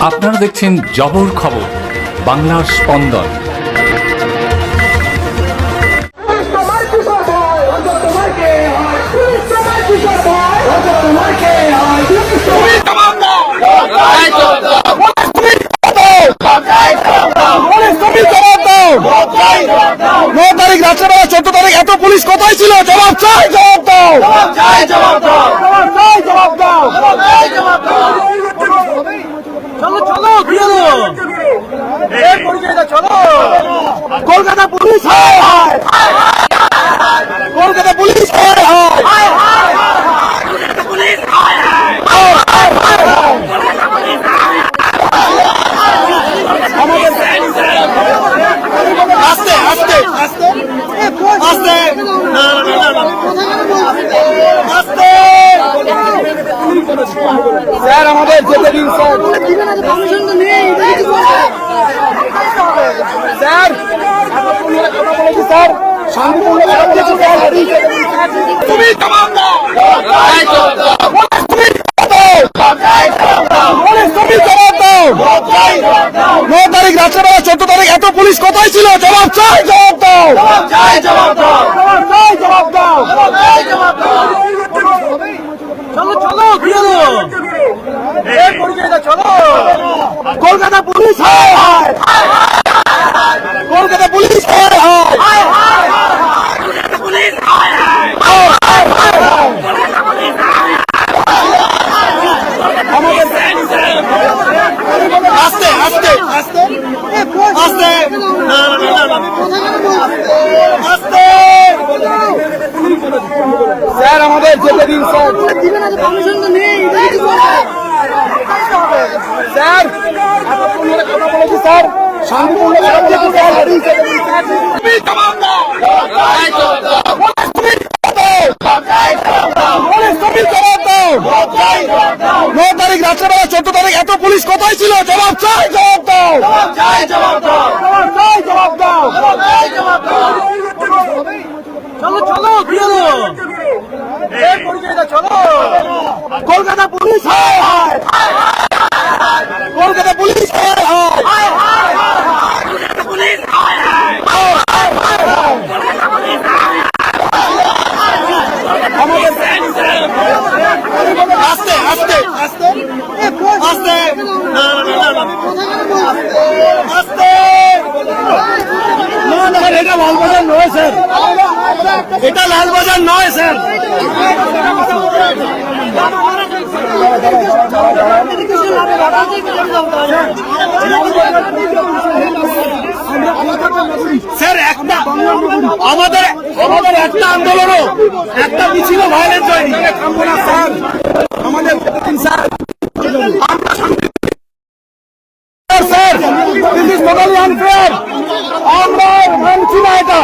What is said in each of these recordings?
আপনারা দেখছেন জবর খবর, বাংলার স্পন্দন। রাত্রেবেলা 14 তারিখ এত পুলিশ কোথায় ছিল? জবাব চাই, জবাব দাও, জবাব দাও। চলো কলকাতা পুলিশ, কলকাতা পুলিশ। আস্তে আস্তে আস্তে আস্তে আস্তে স্যার, আমাদের যেতে দিন স্যার। স্যার কথা বলেছি স্যার, শান্তিপূর্ণ তুমি তারিখ রাত্রেবেলা 14 তারিখ এত পুলিশ কোথায় ছিল? জবাব চাই, জবাব দাও, জবাব দাও। চলো কলকাতা পুলিশ, কলকাতা পুলিশ। আস্তে আস্তে আস্তে আস্তে আস্তে স্যার, আমাদের যেতে দিন স্যার। স্যার কথা বলেছি স্যার, শান্তিপূর্ণ তারিখ রাত্রেবেলা 14 তারিখ এত পুলিশ কোথায় ছিল? জবাব চাই, জবাব দাও, জবাব দাও। চলো কলকাতা পুলিশ, কলকাতা পুলিশ। আস্তে আস্তে আস্তে আস্তে আস্তে। না, এটা লালবাজার নয় স্যার, এটা লালবাজার নয় স্যার। স্যার একটা আমাদের একটা আন্দোলনও, একটা মিছিল ভায়োলেন্স হয়নি। থামবো না স্যার, আমাদের sir sir this is totally unfair. আমরা মানছি না এটা।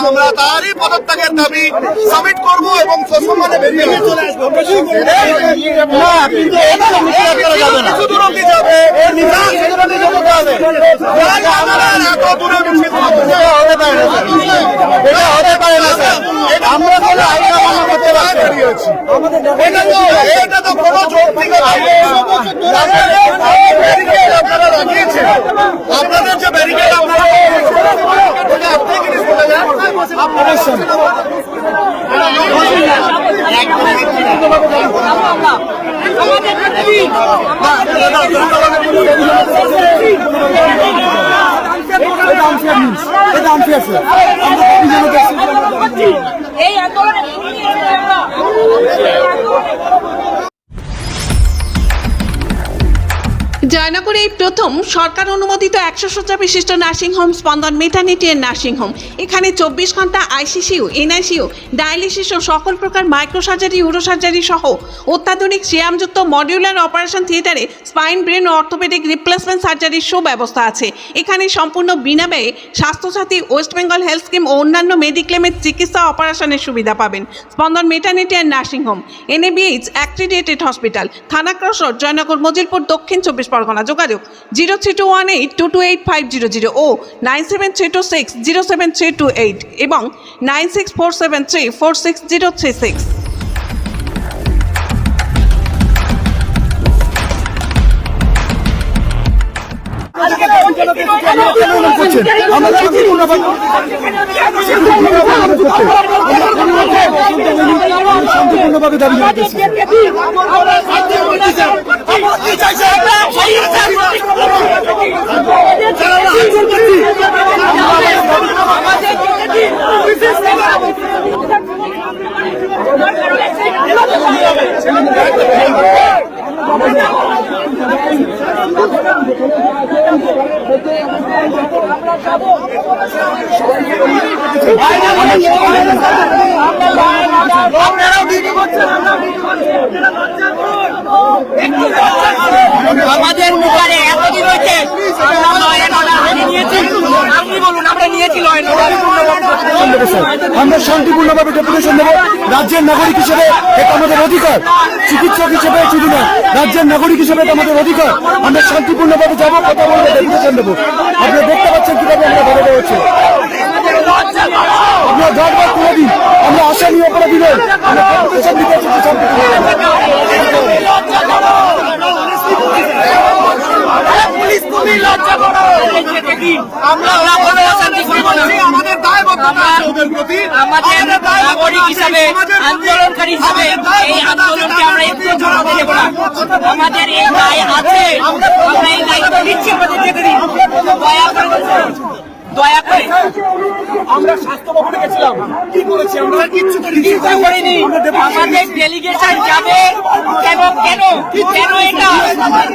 আমরা তারই পদত্যাগের দাবি সাবমিট করবো এবং সসম্মানে বেরিয়ে চলে আসবো। না, কিন্তু কিছু দূর অব্দি যাবে, এত দূরে মিছিল হতে পারে না, এটা হতে পারে না স্যার। আমরা বলে আইনা মানা করতে বেরিয়েছি, এটা তো কোনো যৌক্তিক আপনারা লাগিয়েছেন। আপনাদের যে ব্যারিকেড আপনারা জয়নগরে এই প্রথম সরকার অনুমোদিত 100 শয্যা বিশিষ্ট নার্সিংহোম স্পন্দন মেটার্নিটি এন্ড নার্সিংহোম। এখানে 24 ঘন্টা আইসিসিউ, এনআইসিউ, ডায়ালিসিস ও সকল প্রকার মাইক্রোসার্জারি, ইউরোসার্জারি সহ অত্যাধুনিক সিয়ামযুক্ত মডিউলার অপারেশন থিয়েটারে স্পাইন, ব্রেন ও অর্থোপেডিক রিপ্লেসমেন্ট সার্জারির সুব্যবস্থা আছে। এখানে সম্পূর্ণ বিনা ব্যয়ে Swasthyasathi, west Bengal health scheme ও অন্যান্য মেডিক্লেমের চিকিৎসা অপারেশনের সুবিধা পাবেন। Spandan maternity and nursing home, NABH accredited hospital, Thana cross road, Joynagar, Majilpur, Dakshin 24 Pargana. যোগাযোগ 0321822850 ও 9732607328 এবং 9647346036। শান্তিপূর্ণভাবে দাবি জানাতেছি। আমাদের মুখারে এতদিন হয়েছে আপনি বলুন, আমরা নিয়েছি আমরা শান্তিপূর্ণভাবে ডেপুটেশন দেবো। রাজ্যের নাগরিক হিসেবে এটা আমাদের অধিকার, চিকিৎসক হিসেবে শুধু না, রাজ্যের নাগরিক হিসেবে এটা আমাদের অধিকার। আমরা শান্তিপূর্ণভাবে যাবো, কথা বলবো, ডেপুটেশন দেবো। আপনারা দেখতে পাচ্ছেন কিভাবে আমরা বেরোতে হচ্ছে। আপনার দরবার তুলে দিন, আমরা আসামি অপরাধী নই, আমরা ডেপুটেশন দিতে হচ্ছে আমাদের নাগরিক হিসাবে, আন্দোলনকারী হিসাবে এই আন্দোলনকে আমরা একটু জড়াতে দেব না। আমাদের এই দায় আছে, আমরা এই দায়িত্ব নিচ্ছি। আমাদের যেতে দিন, দয়া করে। আমরা স্বাস্থ্য ভবনে গেছিলাম, কি করেছি আমরা? কিচ্ছু করিনি। আমাদের ডেলিগেশন যাবে কেন? কেন কেন এটা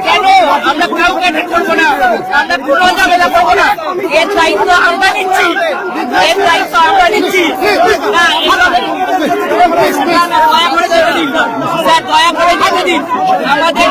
কেন? আমরা কাউকে করবো না, আমরা কোনো ঝামেলা করবো না। এর দায়িত্ব আমরা নিচ্ছি, এর দায়িত্ব আমরা নিচ্ছি। না, দয়া করে যেতে দিন স্যার, দয়া করে যেতে দিন। আমাদের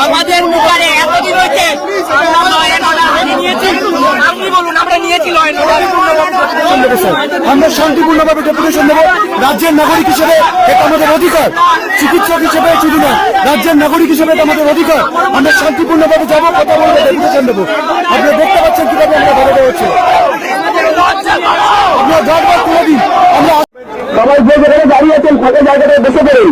আমাদের মুখারে এতদিন হয়েছে আপনি বলুন, আমরা নিয়েছি। আমরা শান্তিপূর্ণভাবে ডেপুটেশন দেবো। রাজ্যের নাগরিক হিসেবে এটা আমাদের অধিকার, চিকিৎসক হিসেবে শুধু না, রাজ্যের নাগরিক হিসেবে এটা আমাদের অধিকার। আমরা শান্তিপূর্ণভাবে যাবো, কথা বলবো, ডেপুটেশন দেবো। আপনারা দেখতে পাচ্ছেন কিভাবে আমরা বেরোতে হচ্ছে। আপনার দরবার তুলে দিন, আমরা সবাই যে জায়গায় দাঁড়িয়ে আছেন ফাঁকা জায়গাটায় বসে পড়ুন।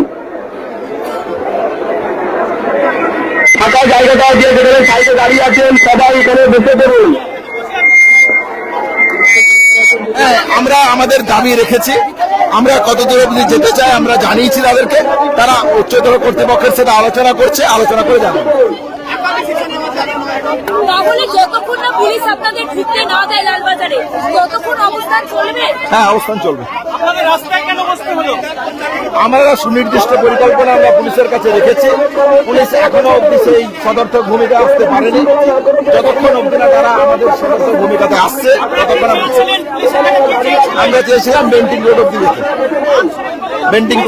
ফাঁকা জায়গাটায় যে যেখানে সাইডে দাঁড়িয়ে আছেন সবাই এখানে বসে পড়ুন। আমরা আমাদের দাবি রেখেছি, আমরা কত দূর অবধি যেতে চাই আমরা জানিয়েছি তাদেরকে। তারা উচ্চতর কর্তৃপক্ষের সাথে আলোচনা করছে, আলোচনা করে জানাবো। তাহলে যতক্ষণ না পুলিশ আপনাদের ঢুকতে না দেয় লালবাজারে, ততক্ষণ অবস্থান চলবে? হ্যাঁ, অবস্থান চলবে। আপনাদের রাস্তায় কেন বসতে হলো? আমরা সুনির্দিষ্ট পরিকল্পনা আমরা পুলিশের কাছে রেখেছি। পুলিশ এখনো অব্দি সেই সদর্থক ভূমিকা আসতে পারেনি। যতক্ষণ অব্দি না তারা আমাদের সদর্থক ভূমিকাতে আসছে ততক্ষণ আমরা চেয়েছিলাম বেন্টিং রোড অব্দি যেতে, বেন্টিং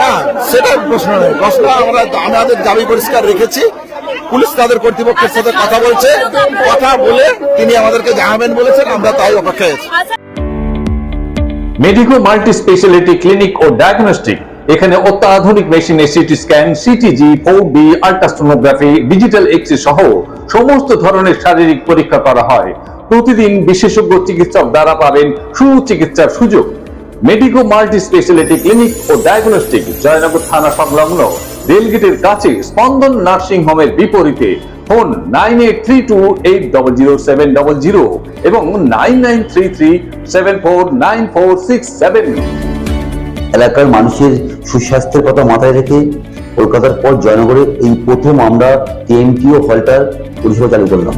না, সেটা প্রশ্ন নয়। প্রশ্ন আমরা আমাদের দাবি পরিষ্কার রেখেছি। পুলিশ তাদের কর্তৃপক্ষের সাথে কথা বলছে, কথা বলে তিনি আমাদেরকে জানাবেন বলেছেন, আমরা তাই অপেক্ষায় আছি। মেডিকো মাল্টি স্পেশালিটি ক্লিনিক ও ডায়াগনস্টিক, এখানে অত্যাধুনিক মেশিনে CT scan, CTG, 4D, ultrasonography, digital X-ray সহ সমস্ত ধরনের শারীরিক পরীক্ষা করা হয়। প্রতিদিন বিশেষজ্ঞ চিকিৎসক দ্বারা পাবেন সুচিকিৎসার সুযোগ। মেডিকো মাল্টি স্পেশালিটি ক্লিনিক ও ডায়াগনস্টিক, জয়নগর থানা সংলগ্ন রেলগেটের কাছে স্পন্দন নার্সিং হোমের বিপরীতে ফোন 9832800700 এবং 9933749467। এলাকার মানুষের সুস্বাস্থ্যের কথা মাথায় রেখে কলকাতার পর জয়নগরে এই প্রথম আমরা কেএমটিও হলটার পরিষেবা চালু করলাম।